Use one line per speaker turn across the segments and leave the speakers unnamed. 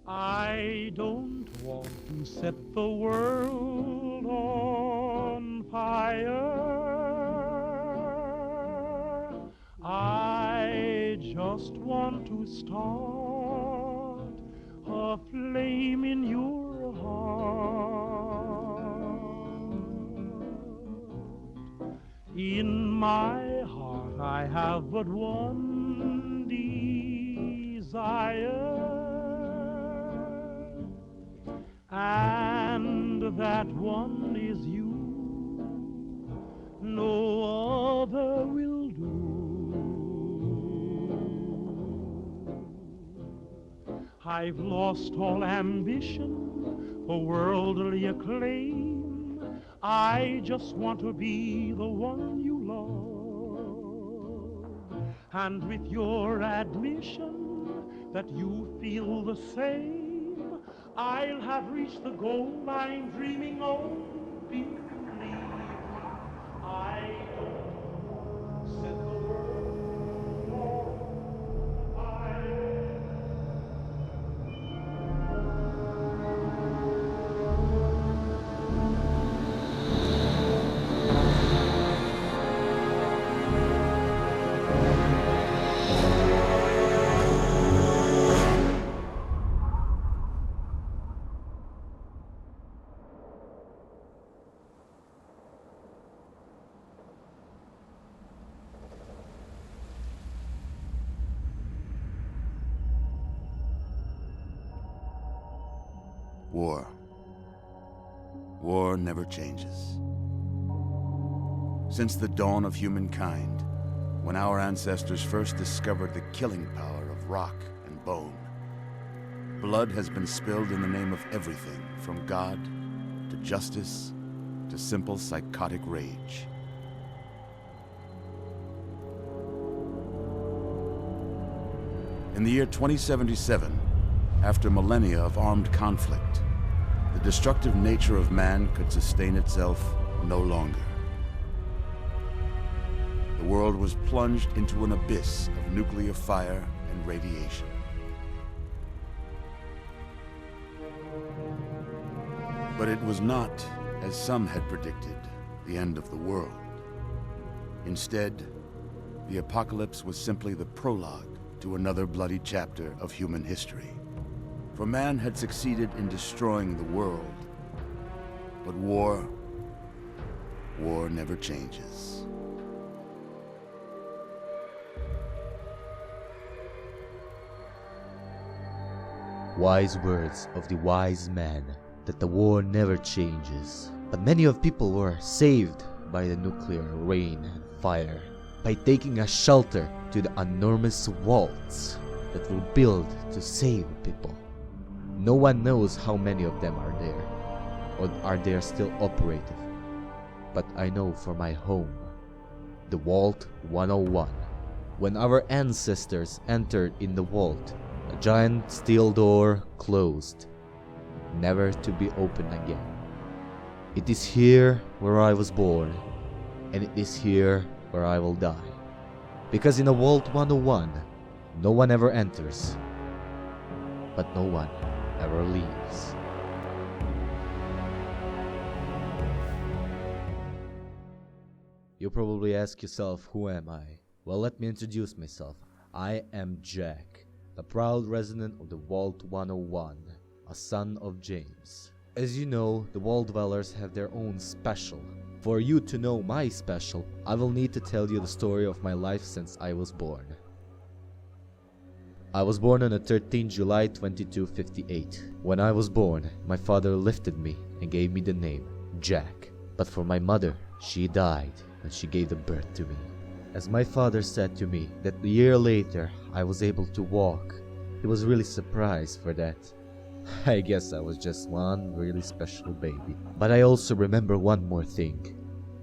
I don't want to set the world on fire. I just want to start a flame in your heart. In my heart I have but one desire, and that one is you. No other will do. I've lost all ambition for worldly acclaim. I just want to be the one you love. And with your admission that you feel the same, I'll have reached the goal I'm dreaming of. Believe me, I don't set the world on fire.
War. War never changes. Since the dawn of humankind, when our ancestors first discovered the killing power of rock and bone, blood has been spilled in the name of everything from God to justice to simple psychotic rage. In the year 2077, after millennia of armed conflict, the destructive nature of man could sustain itself no longer. The world was plunged into an abyss of nuclear fire and radiation. But it was not, as some had predicted, the end of the world. Instead, the apocalypse was simply the prologue to another bloody chapter of human history. For man had succeeded in destroying the world, but war never changes.
Wise words of the wise man, that the war never changes. But many of people were saved by the nuclear rain and fire, by taking a shelter to the enormous vaults that will build to save people. No one knows how many of them are there, or are they still operative. But I know for my home, the Vault 101. When our ancestors entered in the vault, a giant steel door closed, never to be opened again. It is here where I was born, and it is here where I will die. Because in a Vault 101, no one ever enters, but no one ever leaves. You probably ask yourself, who am I? Well, let me introduce myself. I am Jack, the proud resident of the Vault 101, a son of James. As you know, the Vault dwellers have their own special. For you to know my special, I will need to tell you the story of my life since I was born. I was born on the 13th July 2258. When I was born, my father lifted me and gave me the name Jack. But for my mother, she died when she gave the birth to me. As my father said to me that a year later I was able to walk, he was really surprised for that. I guess I was just one really special baby. But I also remember one more thing,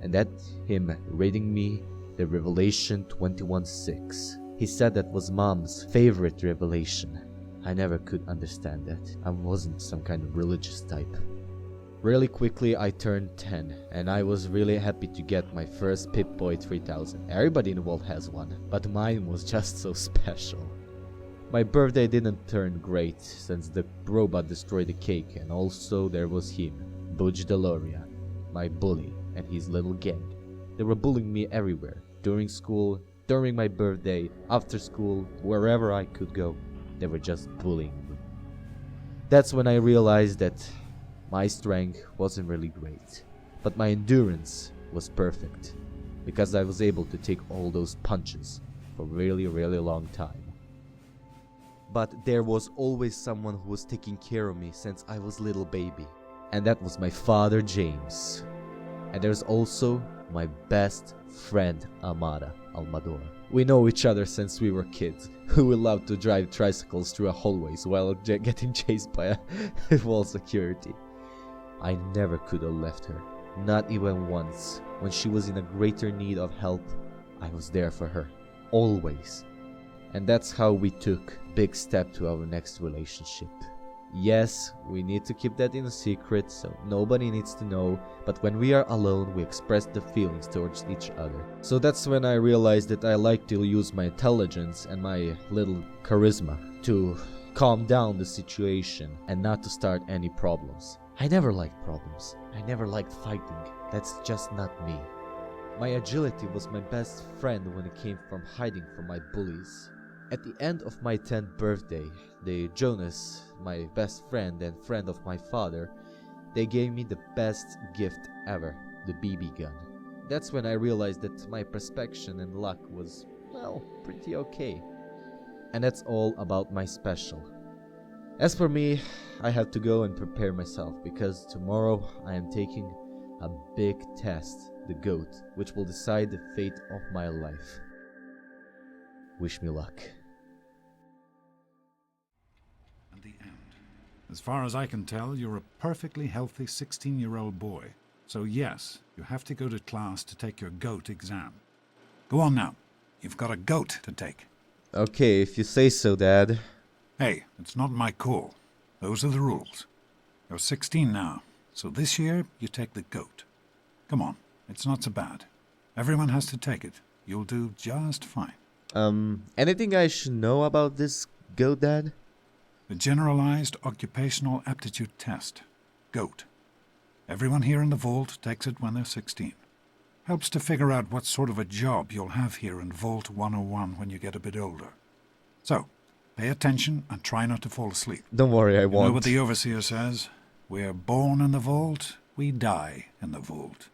and that him reading me the Revelation 21:6. He said that was Mom's favorite revelation. I never could understand that. I wasn't some kind of religious type. Really quickly I turned 10, and I was really happy to get my first Pip-Boy 3000. Everybody in the world has one, but mine was just so special. My birthday didn't turn great since the robot destroyed the cake, and also there was him, Budge Deloria, my bully, and his little gang. They were bullying me everywhere, during school, during my birthday, after school, wherever I could go. They were just bullying me. That's when I realized that my strength wasn't really great, but my endurance was perfect, because I was able to take all those punches for a really long time. But there was always someone who was taking care of me since I was little baby, and that was my father James. And there's also my best friend Amada Almador. We know each other since we were kids, who we loved to drive tricycles through hallways while getting chased by a wall security. I never could have left her, not even once. When she was in a greater need of help, I was there for her, always. And that's how we took a big step to our next relationship. Yes, we need to keep that in a secret, so nobody needs to know, but when we are alone, we express the feelings towards each other. So that's when I realized that I like to use my intelligence and my little charisma to calm down the situation and not to start any problems. I never liked problems. I never liked fighting. That's just not me. My agility was my best friend when it came from hiding from my bullies. At the end of my 10th birthday, Jonas, my best friend and friend of my father, they gave me the best gift ever, the BB gun. That's when I realized that my perspection and luck was, well, pretty okay. And that's all about my special. As for me, I have to go and prepare myself because tomorrow I am taking a big test, the GOAT, which will decide the fate of my life. Wish me luck.
And the end. As far as I can tell, you're a perfectly healthy 16-year-old boy. So yes, you have to go to class to take your GOAT exam. Go on now. You've got a GOAT to take.
Okay, if you say so, Dad.
Hey, it's not my call. Those are the rules. You're 16 now, so this year you take the GOAT. Come on, it's not so bad. Everyone has to take it. You'll do just fine.
Anything I should know about this GOAT, Dad?
The Generalized Occupational Aptitude Test. GOAT. Everyone here in the Vault takes it when they're 16. Helps to figure out what sort of a job you'll have here in Vault 101 when you get a bit older. So, pay attention and try not to fall asleep.
Don't worry, I won't.
You know what the Overseer says? We're born in the Vault, we die in the Vault.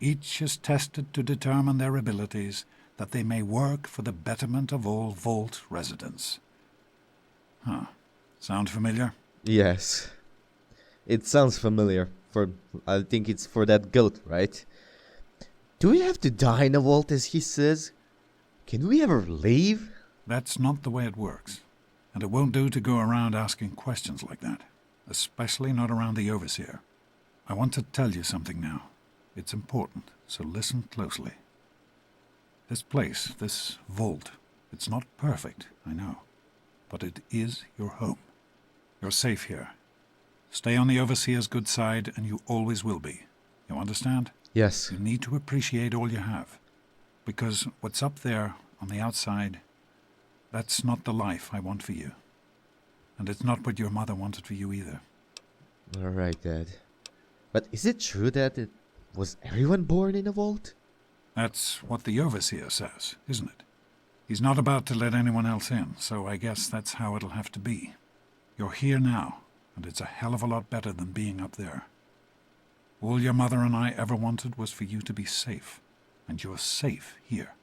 Each is tested to determine their abilities, that they may work for the betterment of all Vault residents. Huh. Sound familiar?
Yes. It sounds familiar. I think it's for that GOAT, right? Do we have to die in a vault, as he says? Can we ever leave?
That's not the way it works. And it won't do to go around asking questions like that. Especially not around the Overseer. I want to tell you something now. It's important, so listen closely. This place, this vault, it's not perfect, I know. But it is your home. You're safe here. Stay on the Overseer's good side, and you always will be. You understand?
Yes.
You need to appreciate all you have. Because what's up there, on the outside, that's not the life I want for you. And it's not what your mother wanted for you either.
Alright, Dad. But is it true that was everyone born in a vault?
That's what the Overseer says, isn't it? He's not about to let anyone else in, so I guess that's how it'll have to be. You're here now, and it's a hell of a lot better than being up there. All your mother and I ever wanted was for you to be safe, and you're safe here.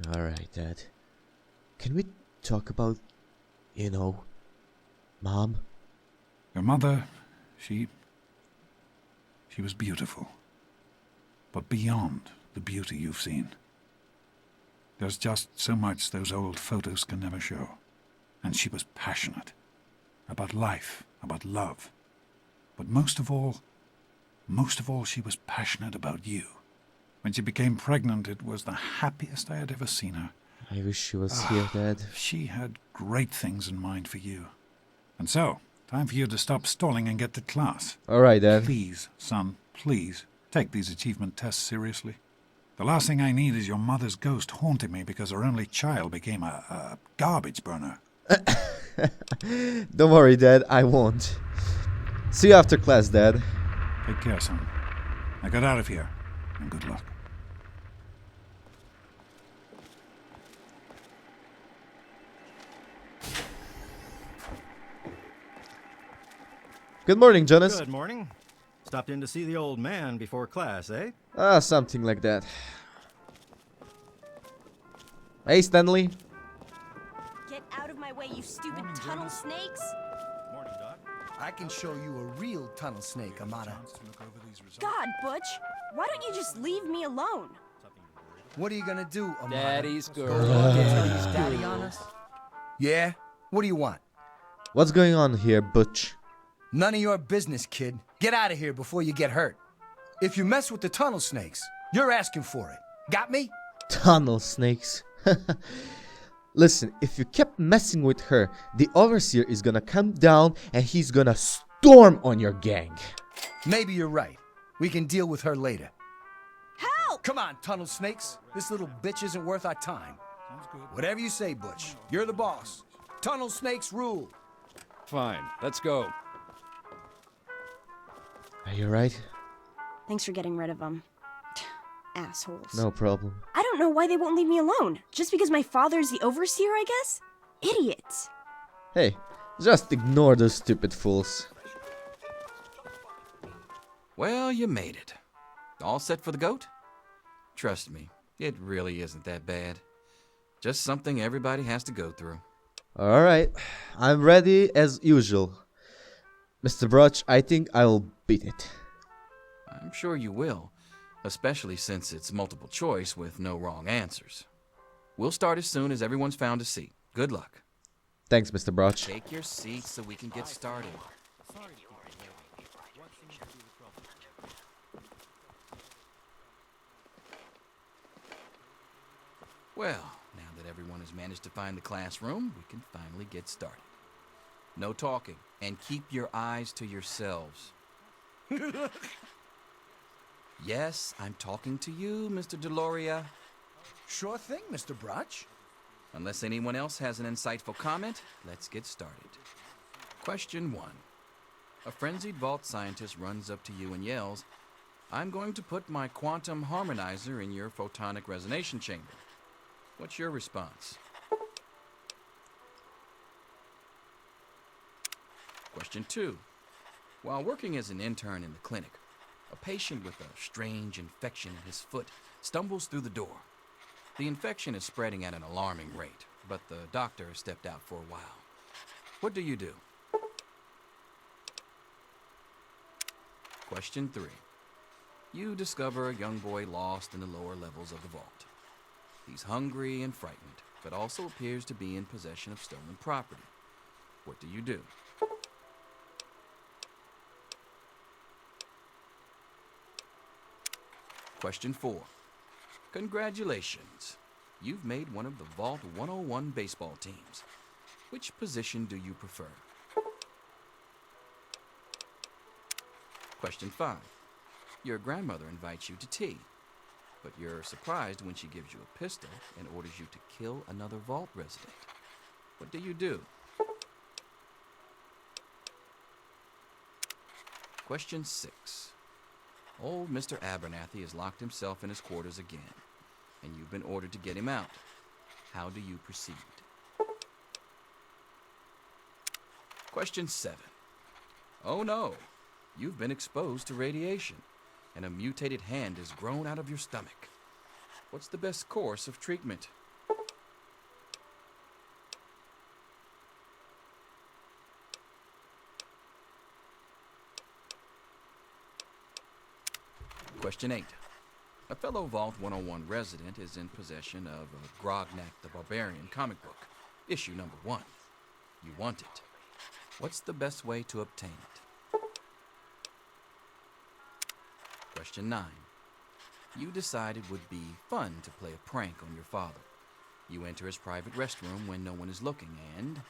Alright, Dad. Can we talk about, Mom?
Your mother, she was beautiful. But beyond the beauty you've seen. There's just so much those old photos can never show. And she was passionate. About life, about love. But most of all, she was passionate about you. When she became pregnant, it was the happiest I had ever seen her.
I wish she was here, Dad.
She had great things in mind for you. And so, time for you to stop stalling and get to class.
Alright, Dad.
Please, son, please, take these achievement tests seriously. The last thing I need is your mother's ghost haunting me because her only child became a garbage burner.
Don't worry, Dad, I won't. See you after class, Dad.
Take care, son. Now get out of here, and good luck.
Good morning, Jonas.
Good morning. Stopped in to see the old man before class, eh?
Something like that. Hey, Stanley.
Get out of my way, you stupid tunnel snakes!
Morning, Doc.
I can show you a real tunnel snake, Amata.
God, Butch, why don't you just leave me alone?
What are you gonna do, Amata?
Daddy's girl.
Daddy's daddy on us? Yeah? What do you want?
What's going on here, Butch?
None of your business, kid. Get out of here before you get hurt. If you mess with the tunnel snakes, you're asking for it. Got me?
Tunnel snakes. Listen, if you kept messing with her, the overseer is gonna come down and he's gonna storm on your gang.
Maybe you're right. We can deal with her later.
Help!
Come on, tunnel snakes. This little bitch isn't worth our time. Whatever you say, Butch. You're the boss. Tunnel snakes rule.
Fine, let's go.
Are you right?
Thanks for getting rid of them. Assholes.
No problem.
I don't know why they won't leave me alone. Just because my father's the overseer, I guess? Idiots.
Hey, just ignore those stupid fools.
Well, you made it. All set for the goat? Trust me, it really isn't that bad. Just something everybody has to go through.
Alright, I'm ready as usual. Mr. Broch, I think I'll beat it.
I'm sure you will, especially since it's multiple choice with no wrong answers. We'll start as soon as everyone's found a seat. Good luck.
Thanks, Mr. Broch.
Take your seat so we can get started. Well, now that everyone has managed to find the classroom, we can finally get started. No talking, and keep your eyes to yourselves. Yes, I'm talking to you, Mr. Deloria.
Sure thing, Mr. Broch.
Unless anyone else has an insightful comment, let's get started. Question 1. A frenzied vault scientist runs up to you and yells, "I'm going to put my quantum harmonizer in your photonic resonation chamber." What's your response? Question 2. While working as an intern in the clinic, a patient with a strange infection in his foot stumbles through the door. The infection is spreading at an alarming rate, but the doctor has stepped out for a while. What do you do? Question 3. You discover a young boy lost in the lower levels of the vault. He's hungry and frightened, but also appears to be in possession of stolen property. What do you do? Question 4. Congratulations. You've made one of the Vault 101 baseball teams. Which position do you prefer? Question 5. Your grandmother invites you to tea, but you're surprised when she gives you a pistol and orders you to kill another Vault resident. What do you do? Question 6. Old Mr. Abernathy has locked himself in his quarters again, and you've been ordered to get him out. How do you proceed? Question 7. Oh no, you've been exposed to radiation, and a mutated hand has grown out of your stomach. What's the best course of treatment? Question 8. A fellow Vault 101 resident is in possession of a Grognak the Barbarian comic book, issue number 1. You want it. What's the best way to obtain it? Question 9. You decide it would be fun to play a prank on your father. You enter his private restroom when no one is looking and...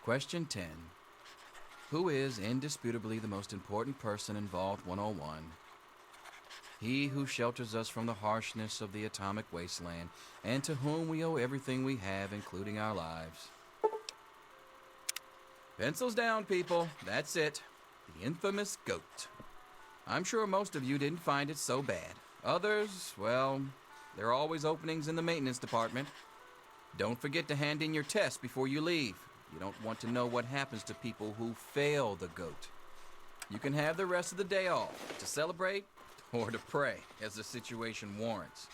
Question 10. Who is indisputably the most important person in Vault 101? He who shelters us from the harshness of the atomic wasteland, and to whom we owe everything we have, including our lives. Pencils down, people. That's it. The infamous goat. I'm sure most of you didn't find it so bad. Others, well, there are always openings in the maintenance department. Don't forget to hand in your test before you leave. You don't want to know what happens to people who fail the goat. You can have the rest of the day off to celebrate or to pray as the situation warrants.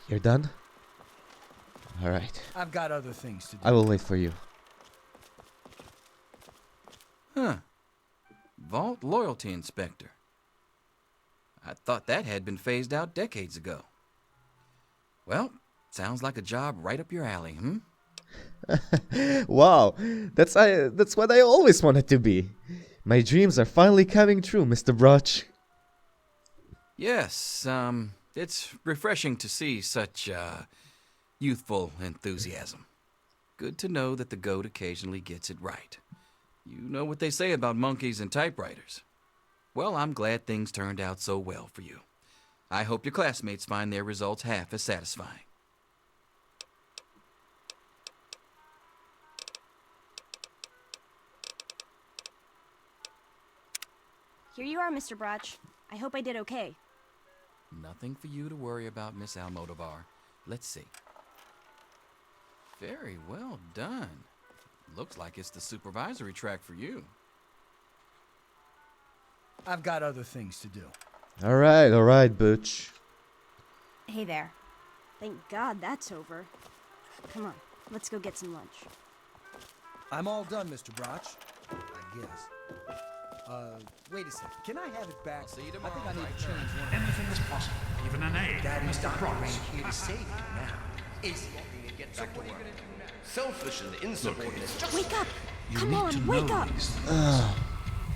You're done? Alright.
I've got other things to do.
I will wait for you.
Huh. Vault Loyalty Inspector. I thought that had been phased out decades ago. Well, sounds like a job right up your alley,
Wow, that's what I always wanted to be. My dreams are finally coming true, Mr. Broch.
Yes, it's refreshing to see such, youthful enthusiasm. Good to know that the goat occasionally gets it right. You know what they say about monkeys and typewriters. Well, I'm glad things turned out so well for you. I hope your classmates find their results half as satisfying.
Here you are, Mr. Broch. I hope I did okay.
Nothing for you to worry about, Miss Almodovar. Let's see. Very well done. Looks like it's the supervisory track for you.
I've got other things to do.
Alright, Butch.
Hey there. Thank God that's over. Come on, let's go get some lunch.
I'm all done, Mr. Broch. I guess. Wait a second. Can I have it back?
I'll see you
I think I
tomorrow,
need to
right
change one.
Anything is possible, even an A.
Daddy's
Mr.
doctor
Broch.
ain't here to save you now. Is he?
Back to work. Selfish and insubordinate.
Wake up!
You
Come
need
on,
to
wake
know
up!
these things.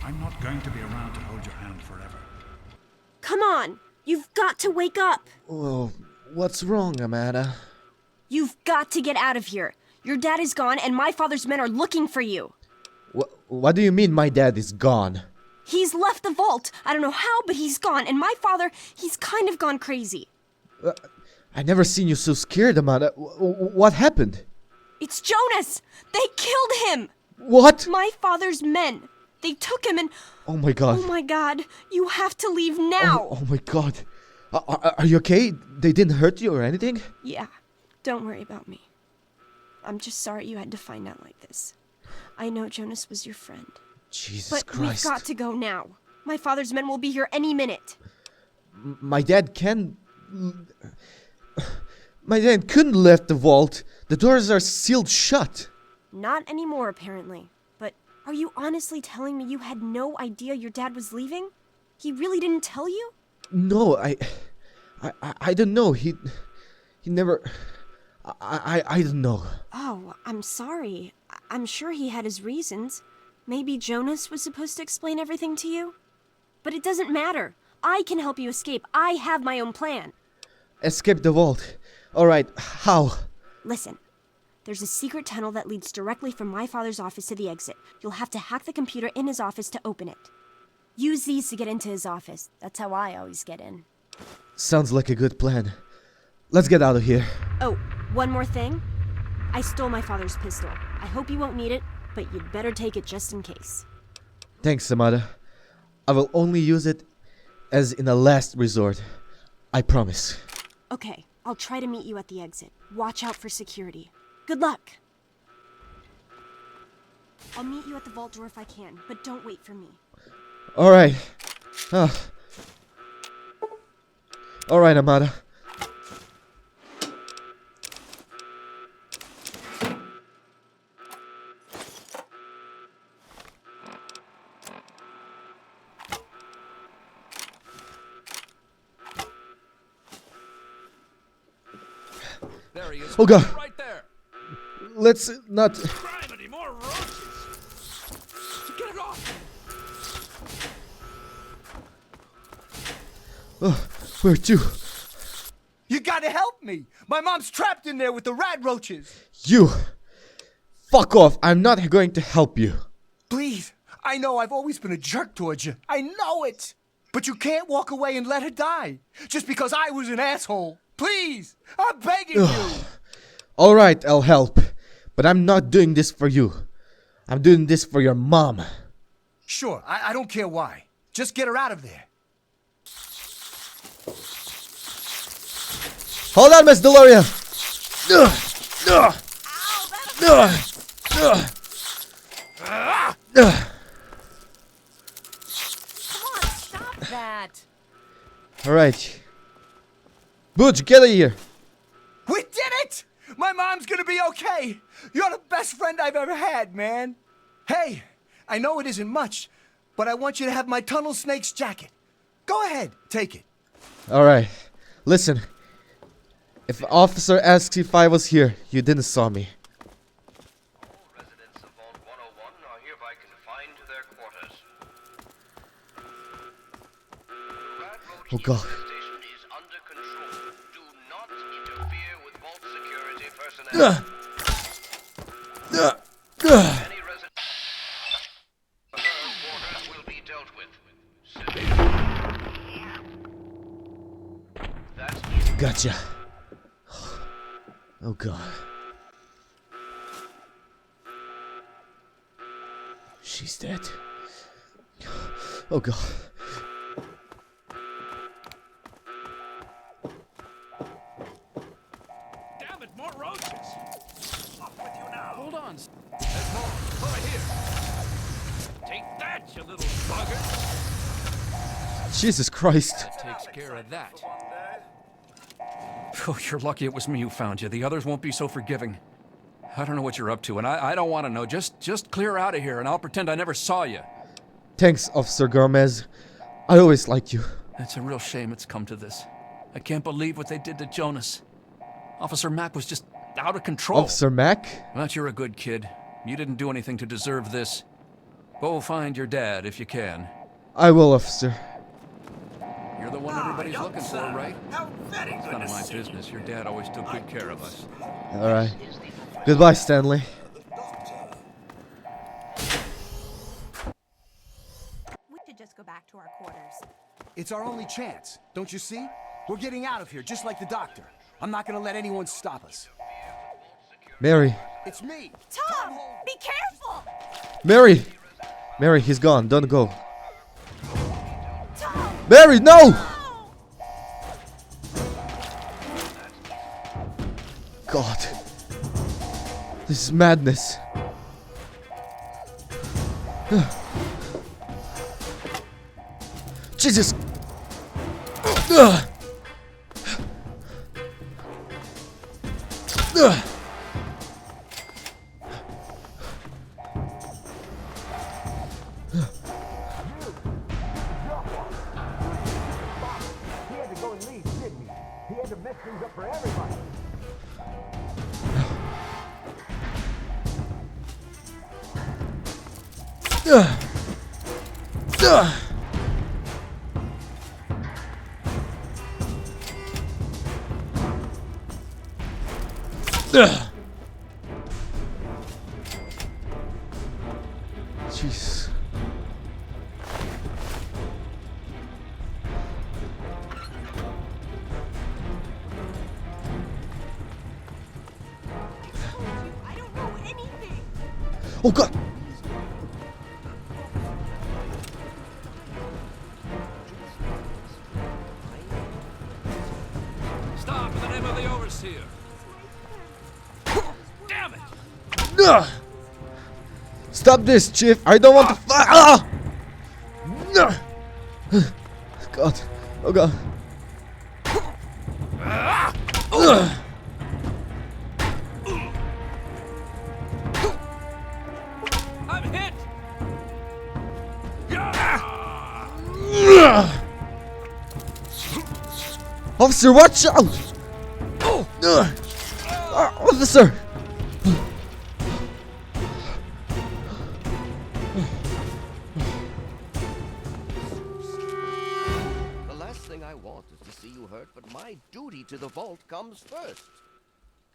I'm not going to be around to hold your hand forever.
Come on! You've got to wake up!
Well, what's wrong, Amanda?
You've got to get out of here. Your dad is gone and my father's men are looking for you.
What do you mean my dad is gone?
He's left the vault. I don't know how, but he's gone. And my father, he's kind of gone crazy.
I never seen you so scared, Amanda. What happened?
It's Jonas! They killed him!
What?
My father's men. They took him and...
Oh my god.
Oh my god. You have to leave now.
Oh my god. Are you okay? They didn't hurt you or anything?
Yeah. Don't worry about me. I'm just sorry you had to find out like this. I know Jonas was your friend.
Jesus
But
Christ.
we've got to go now. My father's men will be here any minute.
My dad can... My dad couldn't left the vault. The doors are sealed shut.
Not anymore, apparently. But are you honestly telling me you had no idea your dad was leaving? He really didn't tell you?
No, I don't know. He never... I don't know.
Oh, I'm sorry. I'm sure he had his reasons. Maybe Jonas was supposed to explain everything to you? But it doesn't matter. I can help you escape. I have my own plan.
Escape the vault. Alright, how?
Listen. There's a secret tunnel that leads directly from my father's office to the exit. You'll have to hack the computer in his office to open it. Use these to get into his office. That's how I always get in.
Sounds like a good plan. Let's get out of here.
Oh, one more thing. I stole my father's pistol. I hope you won't need it, but you'd better take it just in case.
Thanks, Amada. I will only use it as in a last resort. I promise.
Okay, I'll try to meet you at the exit. Watch out for security. Good luck! I'll meet you at the vault door if I can, but don't wait for me.
Alright. Alright, Amada.
There he is.
Oh god.
Right there.
Let's not...
Gravity, more roaches. Get it off.
Where to?
You gotta help me! My mom's trapped in there with the rat roaches!
You! Fuck off! I'm not going to help you.
Please, I know I've always been a jerk towards you. I know it! But you can't walk away and let her die. Just because I was an asshole. Please! I'm begging you!
Alright, I'll help. But I'm not doing this for you. I'm doing this for your mom.
Sure, I don't care why. Just get her out of there.
Hold on, Miss Deloria!
Come on, stop that.
Alright. Butch, get out of here.
We did it! My mom's gonna be okay! You're the best friend I've ever had, man! Hey, I know it isn't much, but I want you to have my tunnel snake's jacket. Go ahead, take it.
Alright. Listen. If an officer asks if I was here, you didn't saw me.
All residents of Vault 101 are hereby confined to their quarters. Rat roach
Oh God.
infestation is under control. Do not interfere with Vault security personnel. Any resident quarters will be dealt with. That's
Gotcha. Oh God. She's dead. Oh God.
Damn it, more roaches! Off with you now! Hold on. There's more. Over here. Take that, you little bugger!
Jesus Christ.
That takes care of that. Oh, you're lucky it was me who found you. The others won't be so forgiving. I don't know what you're up to, and I don't want to know. Just clear out of here, and I'll pretend I never saw you.
Thanks, Officer Gomez. I always liked you.
It's a real shame it's come to this. I can't believe what they did to Jonas. Officer Mack was just out of control.
Officer Mack?
But you're a good kid. You didn't do anything to deserve this. Go find your dad if you can.
I will, officer.
You're the one everybody's looking for, right? It's none of my business. Your dad always took good care of us.
Alright. Goodbye, Stanley.
We should just go back to our quarters.
It's our only chance, don't you see? We're getting out of here, just like the doctor. I'm not gonna let anyone stop us.
Mary.
It's me!
Tom, be careful!
Mary! Mary, he's gone. Don't go.
Tom!
Mary, no! God. This is madness. Jesus.
He had to go and leave, didn't he? He had to mess things up for everybody.
Jeez.
I don't know anything.
Oh God.
Stop in the name of the overseer. Damn it!
Stop this, Chief. I don't want to fight. Ah! God. Oh God.
I'm hit!
Officer, watch out! Officer!
the last thing I want
vault comes first.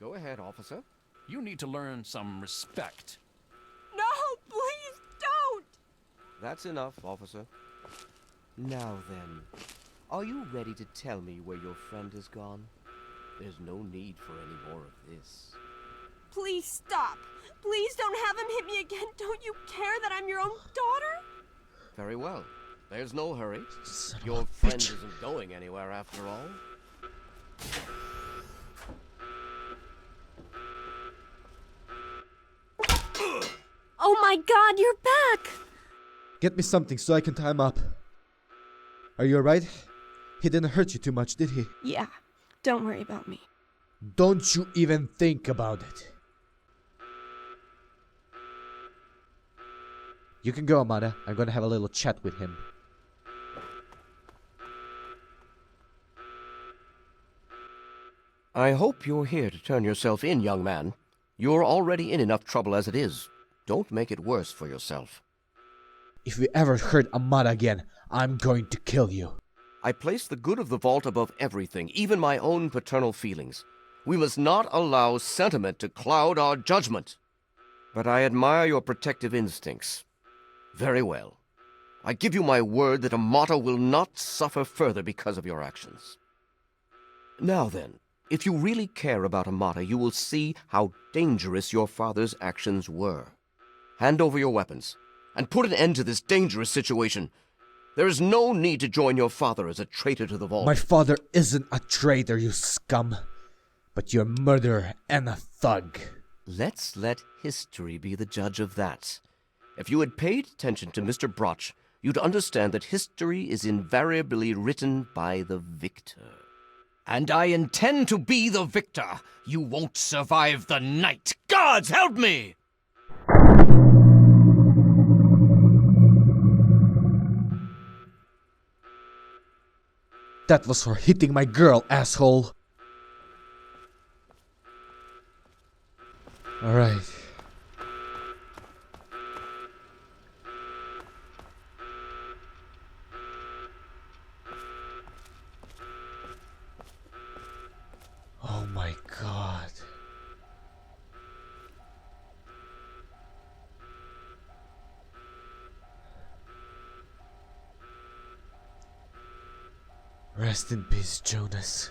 Go ahead, officer.
You need to learn some respect.
No, please don't!
That's enough, officer. Now then, are you ready to tell me where your friend has gone? There's no need for any more of this.
Please stop. Please don't have him hit me again. Don't you care that I'm your own daughter?
Very well. There's no hurry.
Son of
Your
a
friend
bitch.
isn't going anywhere after all.
Oh my god, you're back!
Get me something so I can tie him up. Are you alright? He didn't hurt you too much, did he?
Yeah, don't worry about me.
Don't you even think about it. You can go, Amada. I'm gonna have a little chat with him.
I hope you're here to turn yourself in, young man. You're already in enough trouble as it is. Don't make it worse for yourself.
If you ever hurt Amada again, I'm going to kill you.
I place the good of the vault above everything, even my own paternal feelings. We must not allow sentiment to cloud our judgment. But I admire your protective instincts. Very well. I give you my word that Amata will not suffer further because of your actions. Now then, if you really care about Amata, you will see how dangerous your father's actions were. Hand over your weapons, and put an end to this dangerous situation. There is no need to join your father as a traitor to the vault.
My father isn't a traitor, you scum. But you're a murderer and a thug.
Let's let history be the judge of that. If you had paid attention to Mr. Broch, you'd understand that history is invariably written by the victor. And I intend to be the victor. You won't survive the night. Gods help me!
That was for hitting my girl, asshole. Alright. Oh my god. Rest in peace, Jonas.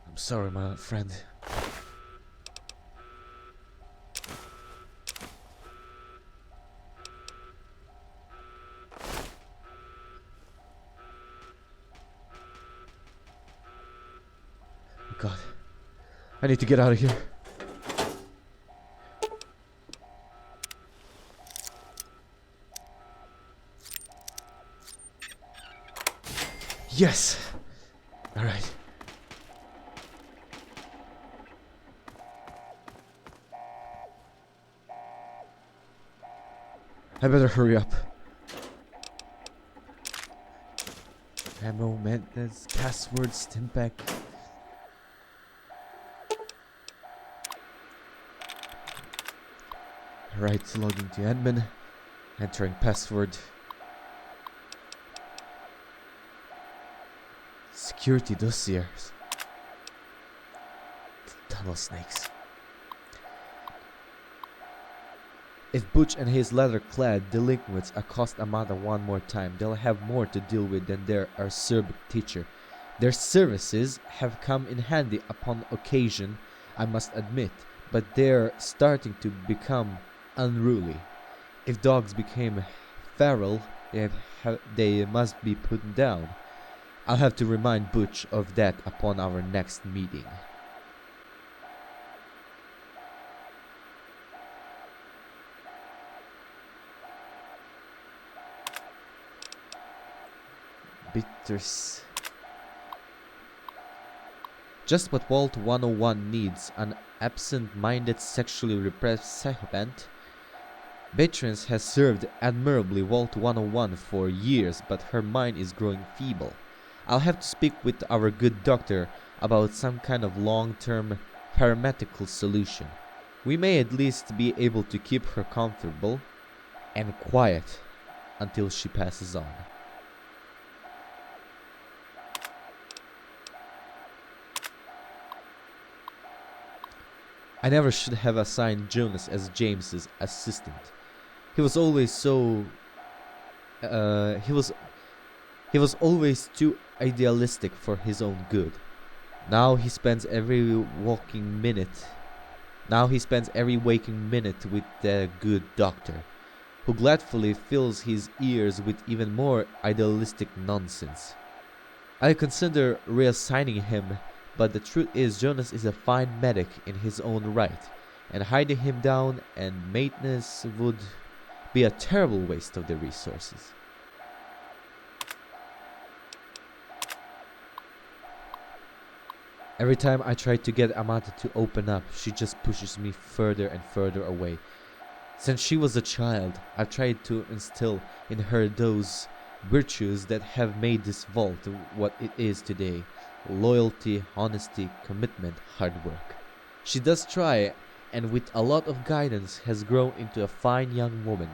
I'm sorry, my friend. God, I need to get out of here. Yes! Alright. I better hurry up. Ammo, maintenance, password, stimpack. Right, logging to admin, entering password. Security dossiers. Tunnel snakes. If Butch and his leather-clad delinquents accost Amada one more time, they'll have more to deal with than their acerbic teacher. Their services have come in handy upon occasion, I must admit, but they're starting to become unruly. If dogs became feral, they must be put down. I'll have to remind Butch of that upon our next meeting. Bitters. Just what Vault 101 needs, an absent-minded, sexually repressed psychopath. Beatrice has served admirably Vault 101 for years, but her mind is growing feeble. I'll have to speak with our good doctor about some kind of long-term paramedical solution. We may at least be able to keep her comfortable and quiet until she passes on. I never should have assigned Jonas as James's assistant. He was always so... he was always too idealistic for his own good. Now he spends every waking minute with the good doctor, who gladly fills his ears with even more idealistic nonsense. I consider reassigning him, but the truth is Jonas is a fine medic in his own right, and hiding him down and maintenance would be a terrible waste of the resources. Every time I try to get Amata to open up, she just pushes me further and further away. Since she was a child, I've tried to instill in her those virtues that have made this vault what it is today: loyalty, honesty, commitment, hard work. She does try, and with a lot of guidance has grown into a fine young woman.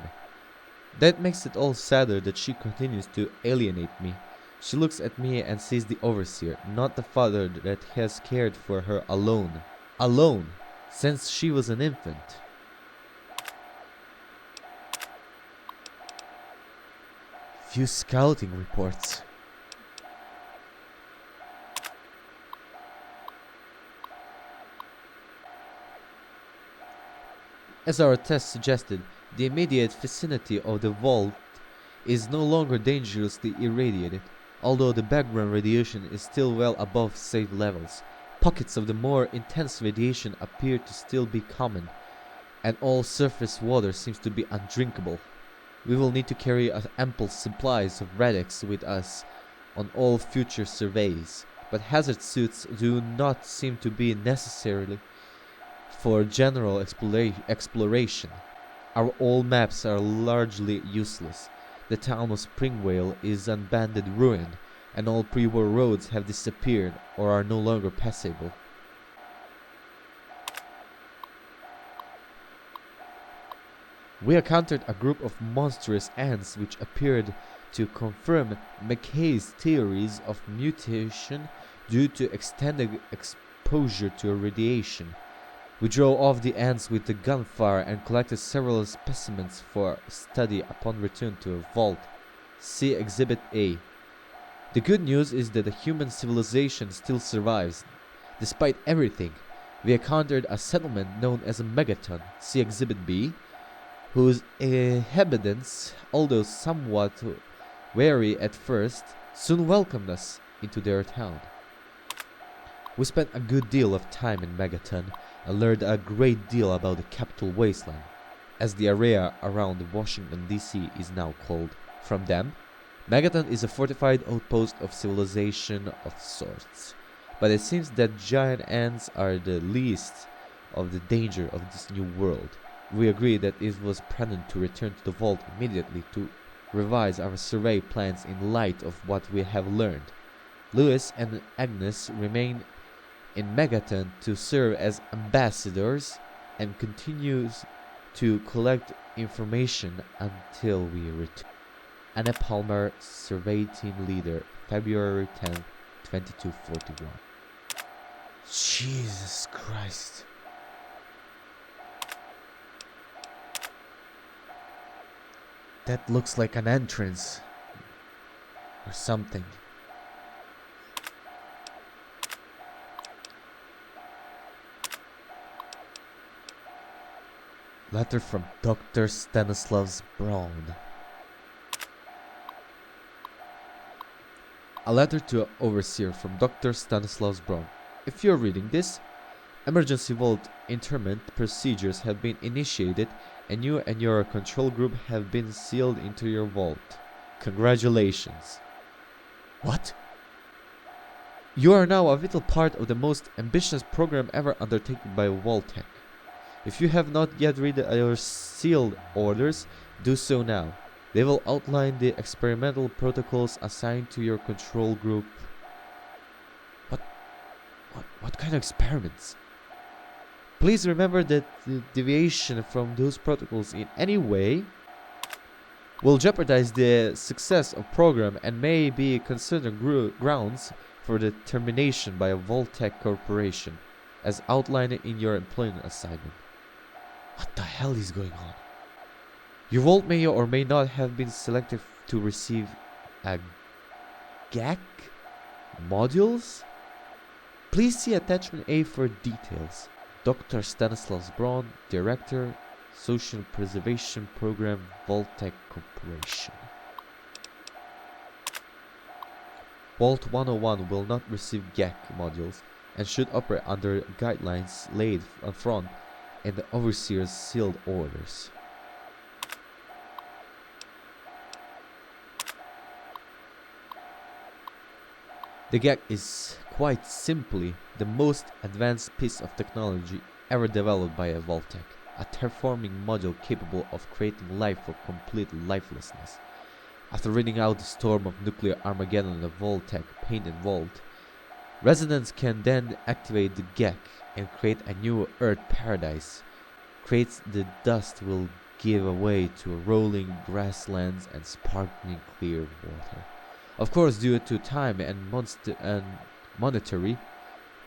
That makes it all sadder that she continues to alienate me. She looks at me and sees the overseer, not the father that has cared for her alone, since she was an infant. Few scouting reports. As our test suggested, the immediate vicinity of the vault is no longer dangerously irradiated, although the background radiation is still well above safe levels. Pockets of the more intense radiation appear to still be common, and all surface water seems to be undrinkable. We will need to carry ample supplies of Radix with us on all future surveys, but hazard suits do not seem to be necessary for general exploration. Our old maps are largely useless. The town of Springvale is abandoned ruin, and all pre-war roads have disappeared or are no longer passable. We encountered a group of monstrous ants which appeared to confirm McKay's theories of mutation due to extended exposure to radiation. We drove off the ants with the gunfire and collected several specimens for study upon return to a vault. See Exhibit A. The good news is that the human civilization still survives. Despite everything, we encountered a settlement known as a Megaton. See Exhibit B, whose inhabitants, although somewhat wary at first, soon welcomed us into their town. We spent a good deal of time in Megaton and learned a great deal about the capital wasteland, as the area around Washington D.C. is now called. From them, Megaton is a fortified outpost of civilization of sorts, but it seems that giant ants are the least of the danger of this new world. We agreed that it was prudent to return to the vault immediately to revise our survey plans in light of what we have learned. Lewis and Agnes remain in Megaton to serve as ambassadors and continues to collect information until we return. Anna Palmer, Survey Team Leader, February 10, 2241. Jesus Christ. That looks like an entrance or something. Letter from Dr. Stanislaus Braun. A letter to an overseer from Dr. Stanislaus Braun. If you're reading this, emergency vault interment procedures have been initiated and you and your control group have been sealed into your vault. Congratulations. What? You are now a vital part of the most ambitious program ever undertaken by Vault-Tec. If you have not yet read your sealed orders, do so now. They will outline the experimental protocols assigned to your control group. What kind of experiments? Please remember that the deviation from those protocols in any way will jeopardize the success of program and may be considered grounds for the termination by a Vault-Tec corporation. as outlined in your employment assignment. What the hell is going on? Your vault may or may not have been selected to receive a GAC modules. Please see attachment A for details. Dr. Stanislav Braun, Director, Social Preservation Program, Vault-Tec Corporation. Vault 101 will not receive GAC modules and should operate under guidelines laid up front in the Overseer's sealed orders. The GAC is quite simply the most advanced piece of technology ever developed by a Vault-Tec, a terraforming module capable of creating life for complete lifelessness. After riding out the storm of nuclear Armageddon in the Vault-Tec painted vault, residents can then activate the GAC and create a new Earth paradise. Creates the dust will give way to rolling grasslands and sparkling clear water. Of course, due to time and monetary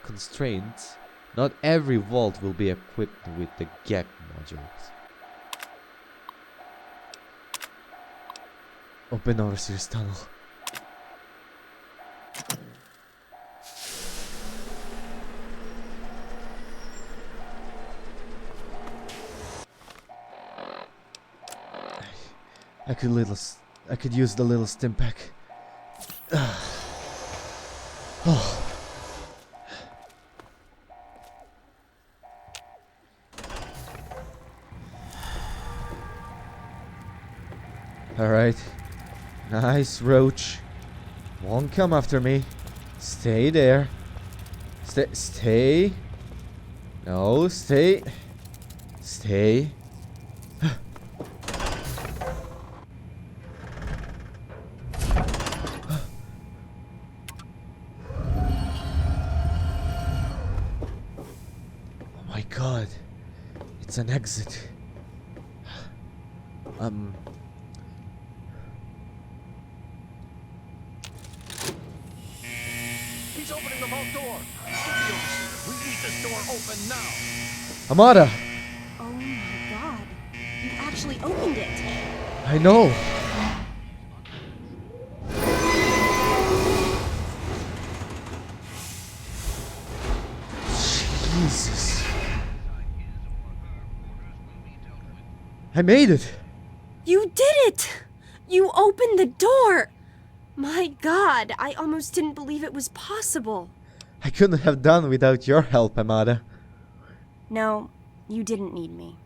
constraints, not every vault will be equipped with the GAC modules. Open Overseer's tunnel. I could use the little stim pack. Oh. Alright. Nice, Roach. Won't come after me. Stay there. Stay. No, stay. Stay. Oh my god. It's an exit.
He's opening the vault door. We need this door open now.
Amada!
Oh my god. You actually opened it.
I know. Jesus. I made it.
You did it! You opened the door! My god, I almost didn't believe it was possible.
I couldn't have done without your help, Amada.
No, you didn't need me.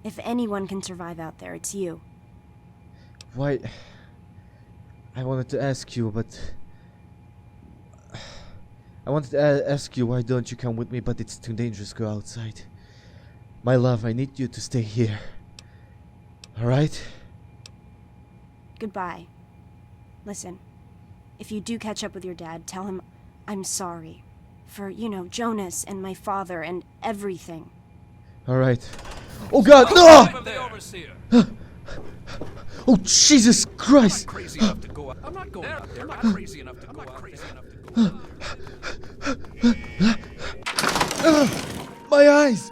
If anyone can survive out there, it's you.
Why? I wanted to ask you, but... why don't you come with me, but it's too dangerous to go outside. My love, I need you to stay here. Alright?
Goodbye. Listen, if you do catch up with your dad, tell him I'm sorry. For, Jonas and my father and everything.
Alright. Oh god, no! Oh Jesus Christ!
I'm crazy enough to go out. I'm not going out there. I'm not crazy enough to go out there.
My eyes!